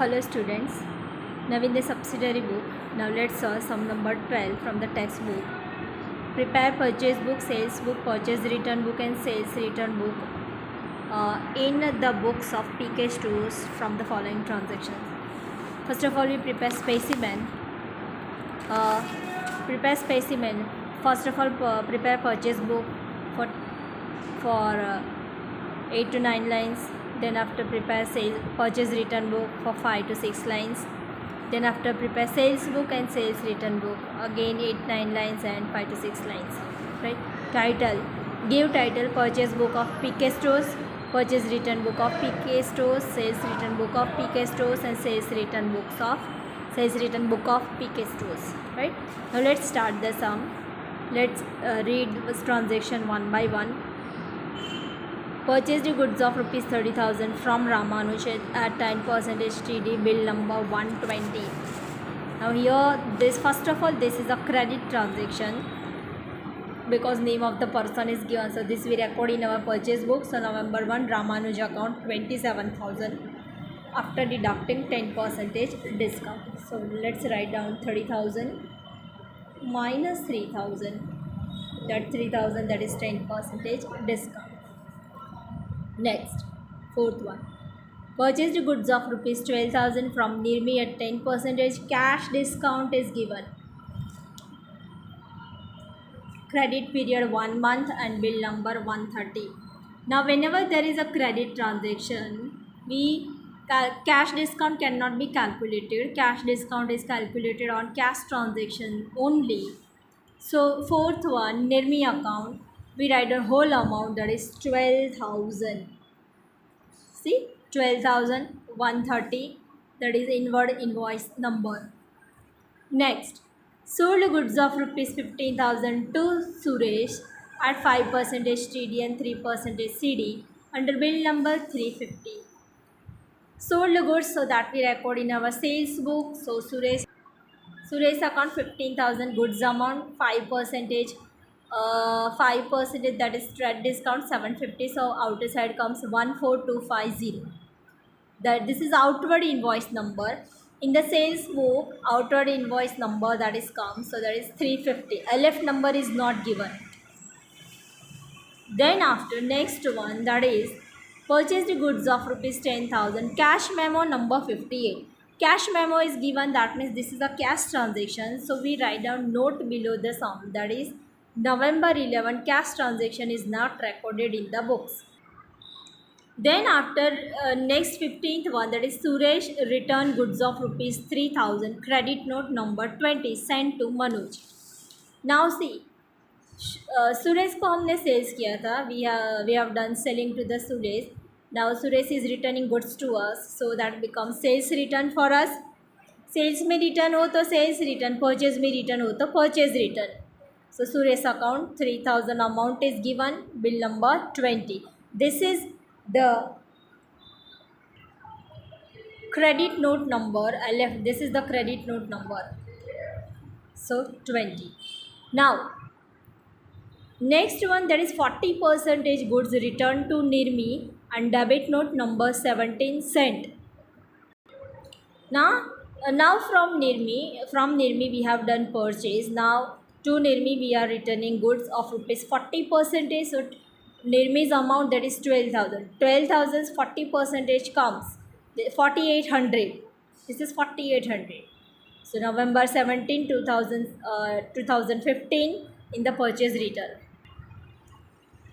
Hello students, now in the subsidiary book, now let's solve sum number 12 from the textbook. Prepare purchase book, sales book, purchase return book and sales return book in the books of PK Stores from the following transactions. First of all, we prepare specimen. First of all, prepare purchase book for 8 to 9 lines. Then after prepare purchase return book for 5 to 6 lines. Then after prepare sales book and sales return book, again 8-9 lines and 5 to 6 lines. Right? Title, give title purchase book of PK Stores, purchase return book of PK Stores, sales return book of PK Stores and sales return book of PK Stores. Right? Now let's start the sum. Let's read this transaction one by one. Purchased goods of rupees 30,000 from Ramanuj at 10% TD, bill number 120. Now here, this first of all, this is a credit transaction because name of the person is given. So this we record in our purchase book. So November 1, Ramanuj account 27,000 after deducting 10% discount. So let's write down 30,000 minus 3,000. That 3,000, that is 10% discount. Next, fourth one. Purchased goods of rupees 12,000 from Nirmi at 10%. Cash discount is given. Credit period 1 month and bill number 130. Now, whenever there is a credit transaction, cash discount cannot be calculated. Cash discount is calculated on cash transaction only. So, fourth one, Nirmi account. We write a whole amount, that is 12,000. See, 12,130, that is inward invoice number. Next, sold goods of rupees 15,000 to Suresh at 5% TD and 3% CD under bill number 350. Sold goods, so that we record in our sales book. So Suresh account 15,000 goods amount, 5%. 5%, that is trade discount 750, so outer side comes 14250. That this is outward invoice number. In the sales book, outward invoice number that is comes, so that is 350. LF number is not given. Then after next one, that is purchased goods of rupees 10,000. Cash memo number 58. Cash memo is given, that means this is a cash transaction. So we write down note below the sum, that is November 11 cash transaction is not recorded in the books. Then after next 15th one, that is Suresh return goods of rupees 3,000, credit note number 20 sent to Manoj. Now see, Suresh को हमने sales किया था, we have done selling to the Suresh. Now Suresh is returning goods to us, so that becomes sales return for us. Sales में return हो तो sales return, purchase में return हो तो purchase return. So Suresh account 3,000 amount is given, bill number 20. This is the credit note number. I left, this is the credit note number. So 20. Now next one, that is 40% goods returned to Nirmi and debit note number 17 sent. Now from Nirmi we have done purchase. Now to Nirmi we are returning goods of rupees 40%. So Nirmi's amount, that is 12,000. 12,000's 40% comes 4,800. This is 4,800. So November 17, 2015 in the purchase return.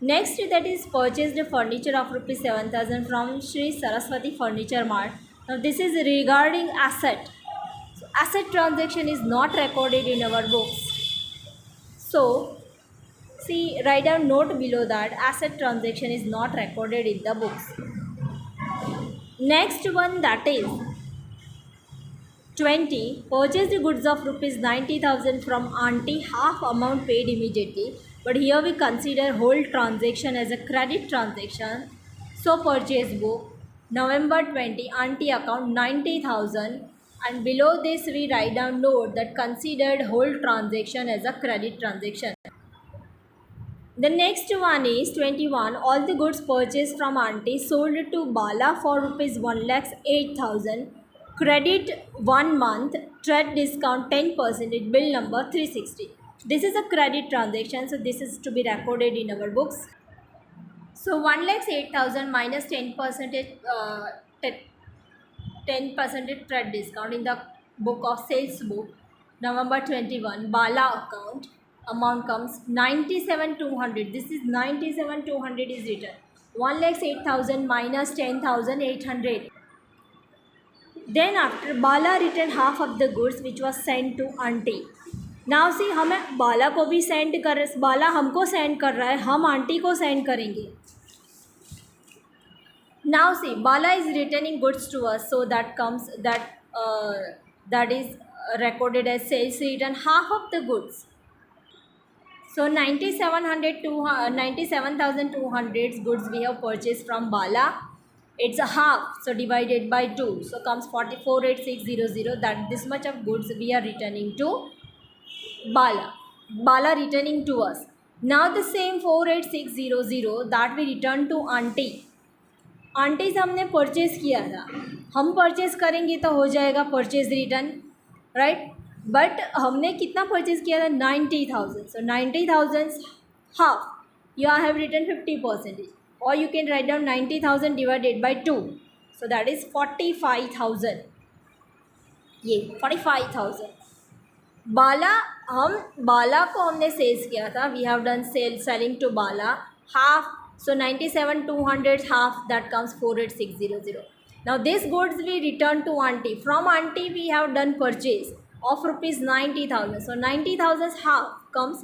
Next, that is purchased furniture of rupees 7,000 from Sri Saraswati Furniture Mart. Now this is regarding asset. So asset transaction is not recorded in our books. So see, write down note below that asset transaction is not recorded in the books. Next one, that is 20. Purchased goods of rupees 90,000 from aunty, half amount paid immediately. But here we consider whole transaction as a credit transaction. So purchase book, November 20, aunty account 90,000. And below this we write down note that considered whole transaction as a credit transaction. The next one is 21. All the goods purchased from aunty sold to Bala for rupees 1,08,000. credit 1 month trade discount 10% bill number 360. This is a credit transaction, so this is to be recorded in our books. So 1,08,000 minus 10% 10% trade discount in the book of sales book November 21 Bala account amount comes 97,200. This is 97,200 is written. 1,08,000 minus 10,800. Then after Bala returned half of the goods which was sent to auntie. Now see हमें बाला को भी send कर, बाला हमको send कर रहा है, हम aunty को सेंड करेंगे. Now see, Bala is returning goods to us, so that comes that is recorded as sales return half of the goods. So 97,200 goods we have purchased from Bala. It's a half, so divided by 2, so comes 44,8600. That this much of goods we are returning to Bala. Bala returning to us. Now the same 48,600 that we return to auntie. Aunty से हमने purchase किया था, हम purchase करेंगे तो हो जाएगा purchase return, right. But हमने कितना परचेज़ किया था? 90,000. So 90,000 half, you have return 50%, और you can write down 90,000 divided by 2, so that is 45,000. ये 45,000 बाला को हमने सेल्स किया था. We have done selling to Bala half. So 97,200 half, that comes 48,600. Now this goods we return to auntie. From auntie we have done purchase of rupees 90,000. So 90,000 half comes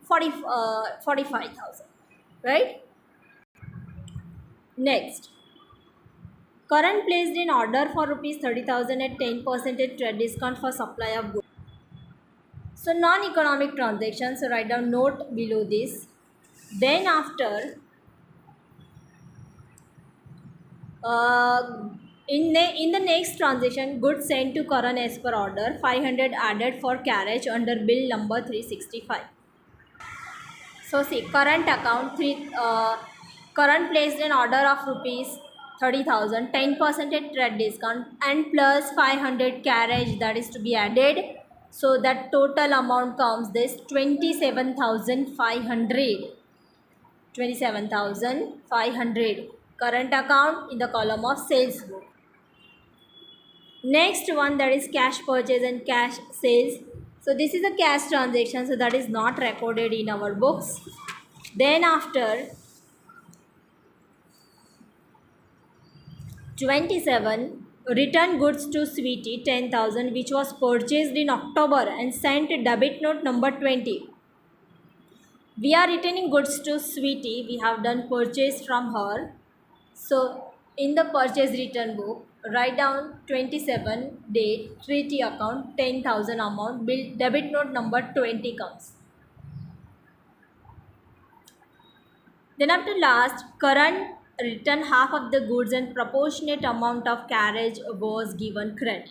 45,000, right? Next, current placed in order for rupees 30,000 at 10% trade discount for supply of goods. So non-economic transaction. So write down note below this. Then after in the next transaction, goods sent to Karan as per order, 500 added for carriage under bill number 365. So see, current account current placed an order of rupees 30,000, 10% trade discount and plus 500 carriage that is to be added. So that total amount comes this 27,500. 27,500. Current account in the column of sales book. Next one, that is cash purchase and cash sales. So this is a cash transaction, so that is not recorded in our books. Then after 27, return goods to Sweetie 10,000 which was purchased in October and sent debit note number 20. We are returning goods to Sweetie. We have done purchase from her. So in the purchase return book, write down 27 date, treaty account 10,000 amount, bill debit note number 20 comes. Then after last, current return half of the goods and proportionate amount of carriage was given credit.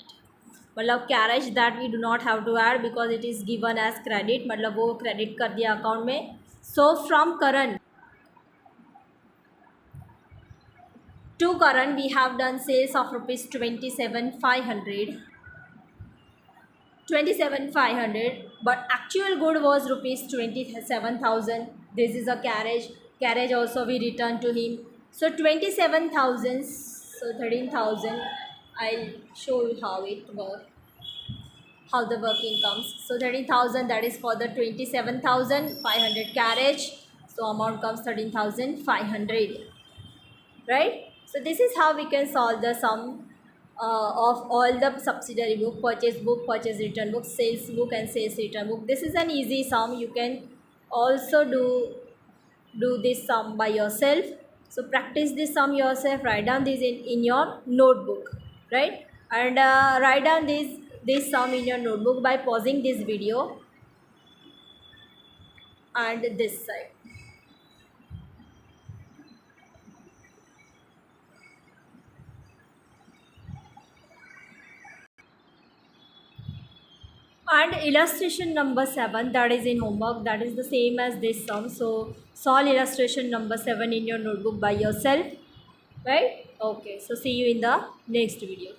मतलब carriage that we do not have to add because it is given as credit, मतलब वो credit कर दिया account में. So from current to current we have done sales of rupees 27,500, but actual good was rupees 27,000. This is a carriage also we return to him. So 27,000, so 13,000. I'll show you how it works, how the working comes. So 13,000, that is for the 27,500 carriage. So amount comes 13,500, right? So this is how we can solve the sum of all the subsidiary book, purchase return book, sales book and sales return book. This is an easy sum. You can also do this sum by yourself. So practice this sum yourself. Write down this in your notebook, right? And write down this sum in your notebook by pausing this video and this side. And illustration number 7, that is in homework, that is the same as this sum. So solve illustration number 7 in your notebook by yourself, right? Okay, so see you in the next video.